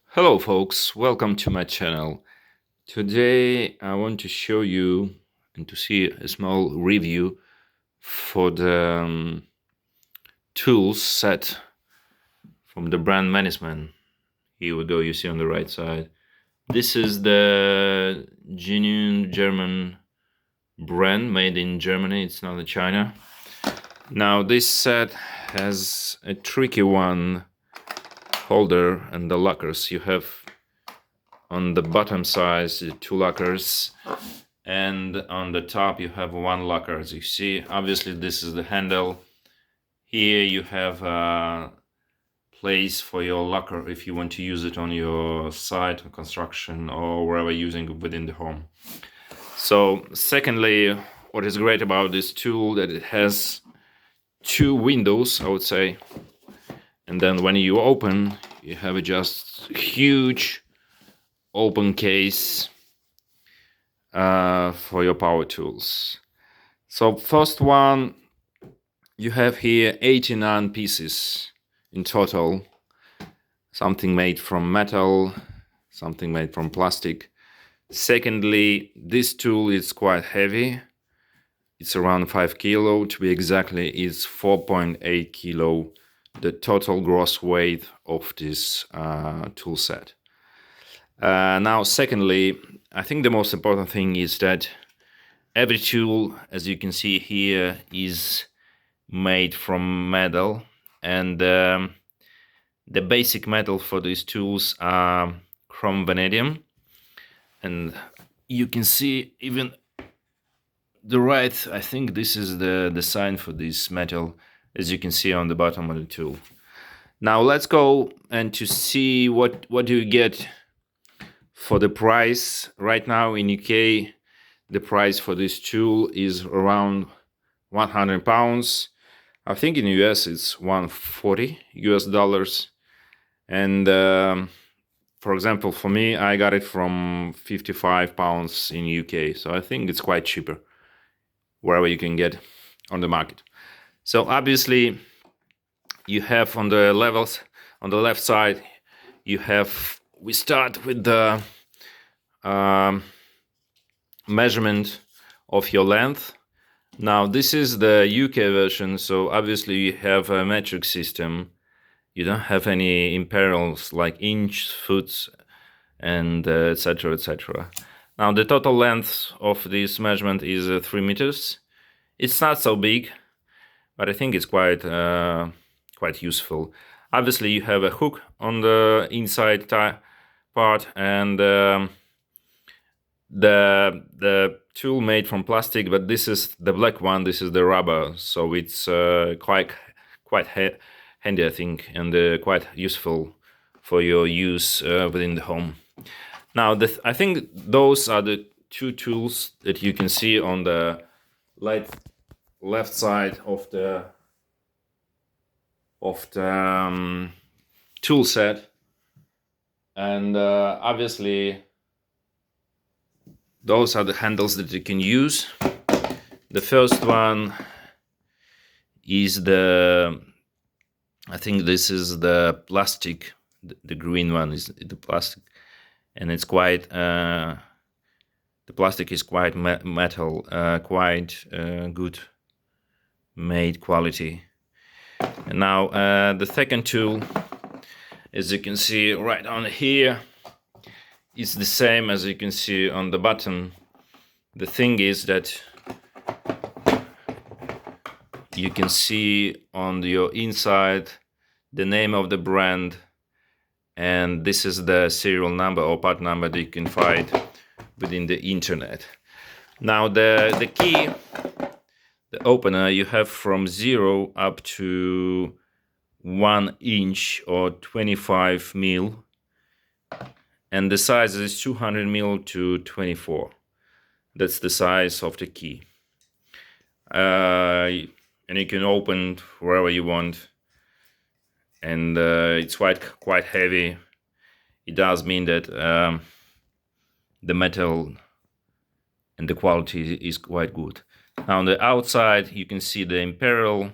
Hello folks, welcome to my channel. Today I want to show you and to see a small review for the tools set from the brand Mannesmann. Here we go, you see on the right side. This is the genuine German brand made in Germany, it's not in China. Now this set has a tricky one holder and the lockers. You have on the bottom side two lockers, and on the top you have one locker. As you see, obviously this is the handle. Here you have a place for your locker if you want to use it on your site, construction, or wherever using within the home. So secondly, what is great about this tool that it has two windows, I would say, and then when you open you have a just huge open case for your power tools. So first one, you have here 89 pieces in total, something made from metal, something made from plastic. Secondly, this tool is quite heavy. It's around 5 kilo, to be exactly it's 4.8 kilo, the total gross weight of this tool set. Now secondly, I think the most important thing is that every tool, as you can see here, is made from metal, and the basic metal for these tools are chrome vanadium, and you can see even the right, I think this is the sign for this metal, as you can see on the bottom of the tool. Now let's go and to see what do you get for the price. Right now in UK, the price for this tool is around 100 pounds. I think in US it's 140 US dollars. And for example, for me, I got it from 55 pounds in UK. So I think it's quite cheaper wherever you can get on the market. So obviously you have on the levels, on the left side, you have, we start with the measurement of your length. Now this is the UK version, so obviously you have a metric system. You don't have any imperials like inch, foot, and etc, etc. Now the total length of this measurement is 3 meters. It's not so big, but I think it's quite useful. Obviously you have a hook on the inside part, and the tool made from plastic, but this is the black one, this is the rubber, so it's quite handy, I think, and quite useful for your use within the home. Now I think those are the two tools that you can see on the left side of the tool set, and obviously those are the handles that you can use. The first one is I think this is the plastic, the green one is the plastic, and it's quite, the plastic is quite metal, quite good made quality. And now the second tool, as you can see right on here, is the same as you can see on the bottom. The thing is that you can see on your inside the name of the brand, and this is the serial number or part number that you can find within the internet. Now the key, the opener, you have from 0 up to 1 inch or 25 mil, and the size is 200 mil to 24. That's the size of the key. And you can open wherever you want, and it's quite heavy. It does mean that the metal and the quality is quite good. Now on the outside you can see the imperial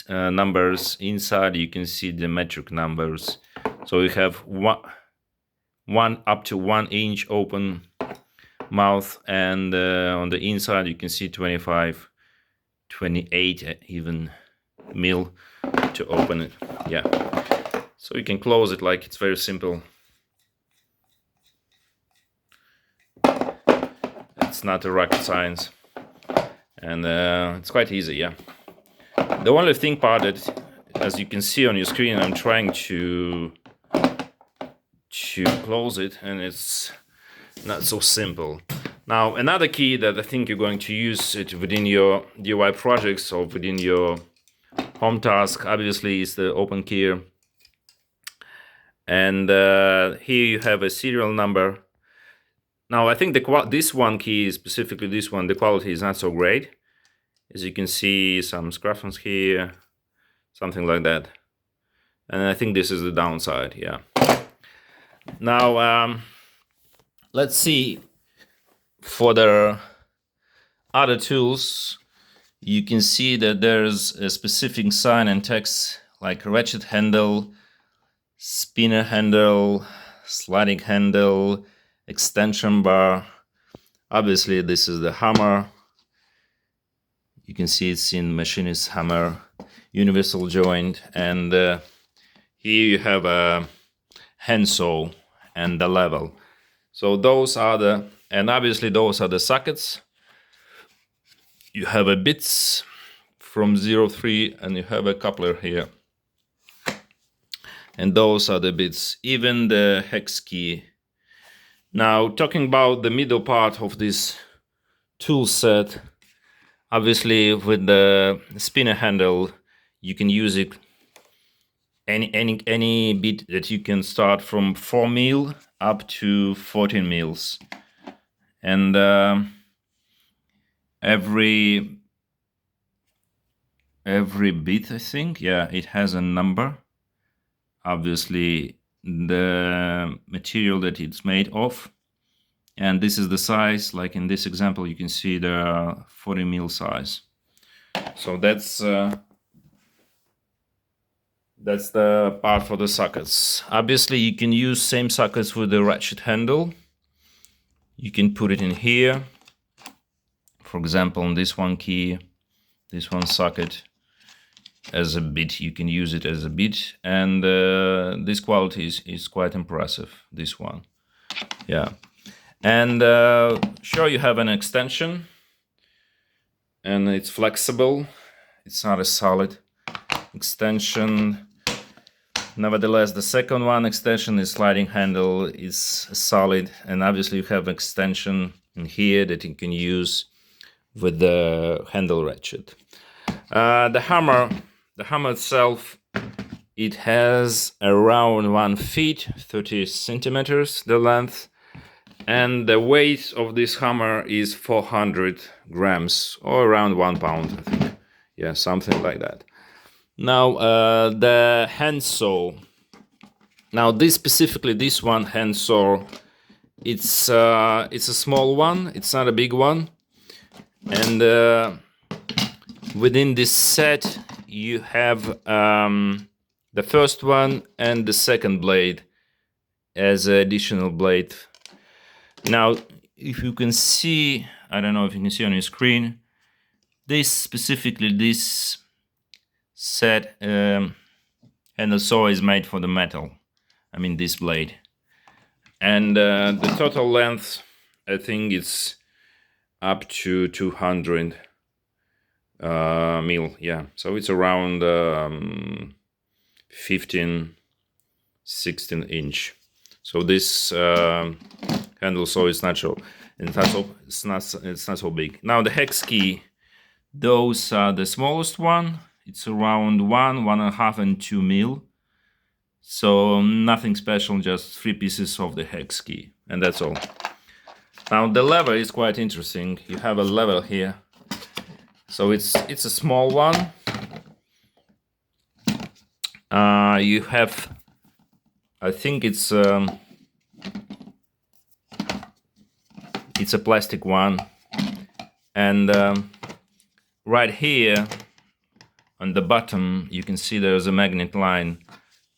numbers. Inside you can see the metric numbers. So you have one up to 1 inch open mouth, and on the inside you can see 25, 28 even mil to open it. Yeah, so you can close it, like it's very simple. It's not a rocket science, and it's quite easy. Yeah, the only thing part that, as you can see on your screen, I'm trying to close it, and it's not so simple. Now, another key that I think you're going to use it within your DIY projects or within your home task, obviously, is the open key. And here you have a serial number. Now, I think this one key, specifically this one, the quality is not so great. As you can see, some scratches here, something like that. And I think this is the downside, yeah. Now, let's see for the other tools. You can see that there's a specific sign and text like ratchet handle, spinner handle, sliding handle, extension bar. Obviously, this is the hammer. You can see it's in machinist hammer, universal joint, and here you have a handsaw and the level. So those are and obviously those are the sockets. You have a bits from 0.3, and you have a coupler here. And those are the bits, even the hex key. Now, talking about the middle part of this tool set, obviously with the spinner handle, you can use it any bit that you can start from 4 mil up to 14 mils. And every bit, I think, yeah, it has a number. Obviously, the material that it's made of, and this is the size. Like in this example, you can see the 40 mil size. So that's the part for the sockets. Obviously, you can use same sockets with the ratchet handle. You can put it in here. For example, on this one key, this one socket, as a bit, you can use it as a bit, and this quality is quite impressive, this one. Yeah, and sure, you have an extension, and it's flexible. It's not a solid extension. Nevertheless, the second one extension is sliding handle, is solid, and obviously you have extension in here that you can use with the handle ratchet. The hammer itself, it has around 1 feet, 30 centimeters, the length, and the weight of this hammer is 400 grams, or around 1 pound, I think. Yeah, something like that. Now, the handsaw. Now, this one handsaw, it's a small one. It's not a big one, and within this set, you have the first one and the second blade as an additional blade. Now, if you can see, I don't know if you can see on your screen, this set handle saw is made for the metal. I mean, this blade. And the total length, I think it's up to 200 mil, yeah. So it's around 15, 16 inch. So this handle saw is not so, it's not so big. Now the hex key, those are the smallest one. It's around 1.5, and 2 mil. So nothing special, just 3 pieces of the hex key, and that's all. Now the lever is quite interesting. You have a lever here. So it's a small one. You have, I think it's a plastic one, and right here on the bottom you can see there's a magnet line,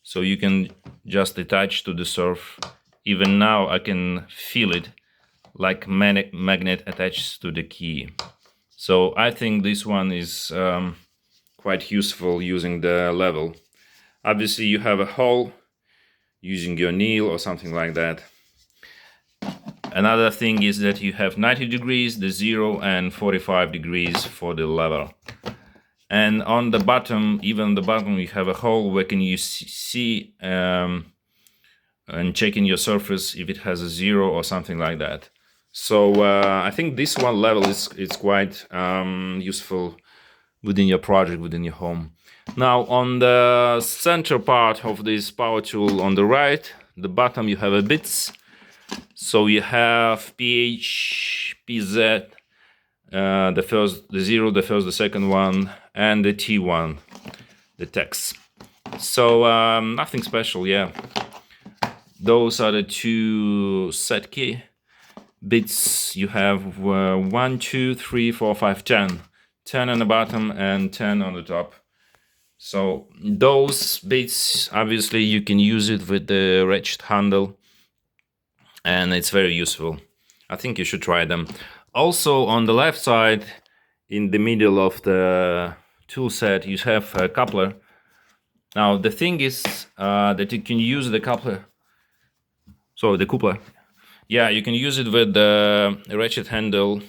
so you can just attached to the surf. Even now I can feel it like magnet attached to the key. So I think this one is quite useful using the level. Obviously you have a hole using your nail or something like that. Another thing is that you have 90 degrees, the 0, and 45 degrees for the level. And on the bottom, even the bottom, you have a hole where can you see and checking your surface if it has a 0 or something like that. So I think this one level is quite useful within your project, within your home. Now on the center part of this power tool on the right, the bottom, you have a bits. So you have pH, PZ, the 0, the first, the second one, and the T1, the text. So nothing special, yeah. Those are the two set key bits. You have 1, 2, 3, 4, 5, 10. 10 on the bottom and 10 on the top. So those bits, obviously you can use it with the Ratchet handle, and it's very useful. I think you should try them. Also on the left side, in the middle of the tool set, you have a coupler. Now the thing is that you can use the coupler. So the coupler. Yeah, you can use it with the ratchet handle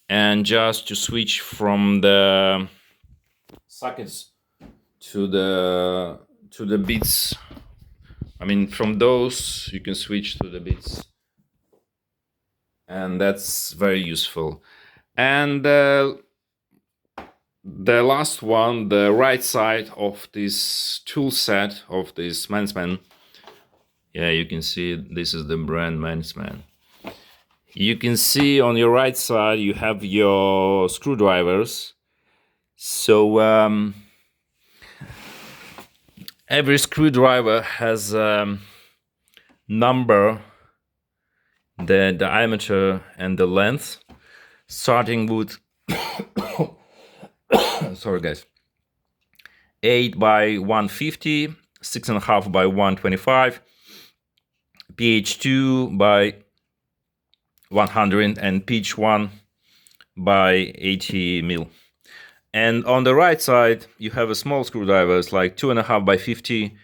and just to switch from the sockets to the bits. I mean, from those you can switch to the bits, and that's very useful. And the last one, the right side of this tool set of this Mannesmann. Yeah, you can see this is the brand Mannesmann. You can see on your right side you have your screwdrivers. So every screwdriver has number, the diameter and the length, starting with sorry guys, 8 by 150, 6.5 by 125, pH 2 by 100, and pitch 1 by 80 mil. And on the right side you have a small screwdrivers like 2.5 by 50.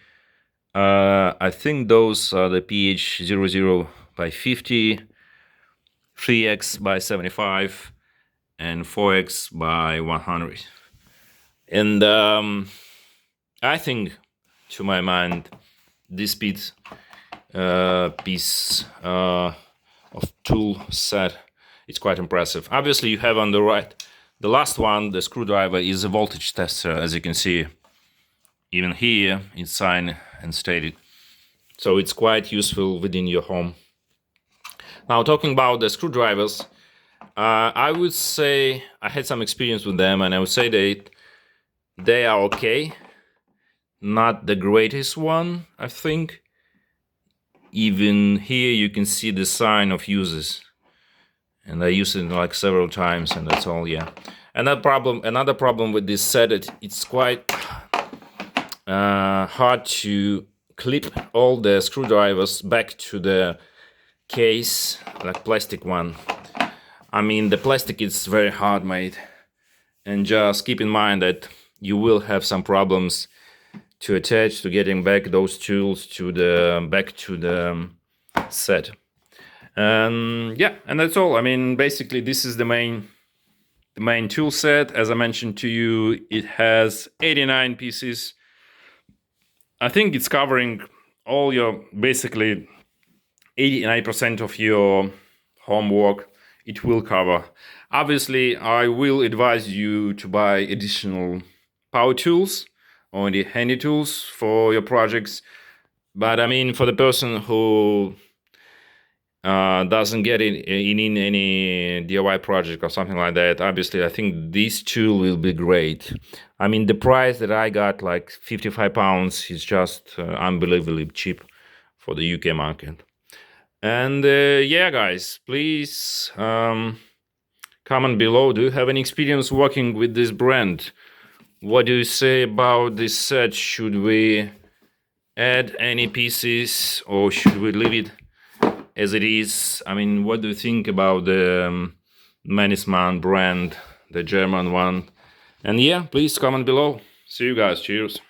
I think those are the pH 00 by 50, 3x by 75, and 4x by 100. And I think, to my mind, this piece of tool set is quite impressive. Obviously you have on the right, the last one, the screwdriver, is a voltage tester, as you can see. Even here it's signed and stated. So it's quite useful within your home. Now talking about the screwdrivers, I would say I had some experience with them, and I would say they are okay. Not the greatest one, I think. Even here you can see the sign of uses, and I used it like several times, and that's all. Yeah. Another problem with this set, it's quite hard to clip all the screwdrivers back to the case, like plastic one. I mean, the plastic is very hard made, and just keep in mind that you will have some problems to attach, to getting back those tools to the set. Yeah, and that's all. I mean, basically this is the main tool set. As I mentioned to you, it has 89 pieces. I think it's covering all your, basically 89% of your homework. It will cover. Obviously, I will advise you to buy additional power tools or the handy tools for your projects. But I mean, for the person who doesn't get in any DIY project or something like that, obviously I think this tool will be great. I mean, the price that I got, like £55, is just unbelievably cheap for the UK market. And yeah, guys, please comment below. Do you have any experience working with this brand? What do you say about this set? Should we add any pieces, or should we leave it as it is? I mean, what do you think about the Mannesmann brand, the German one? And yeah, please comment below. See you guys. Cheers.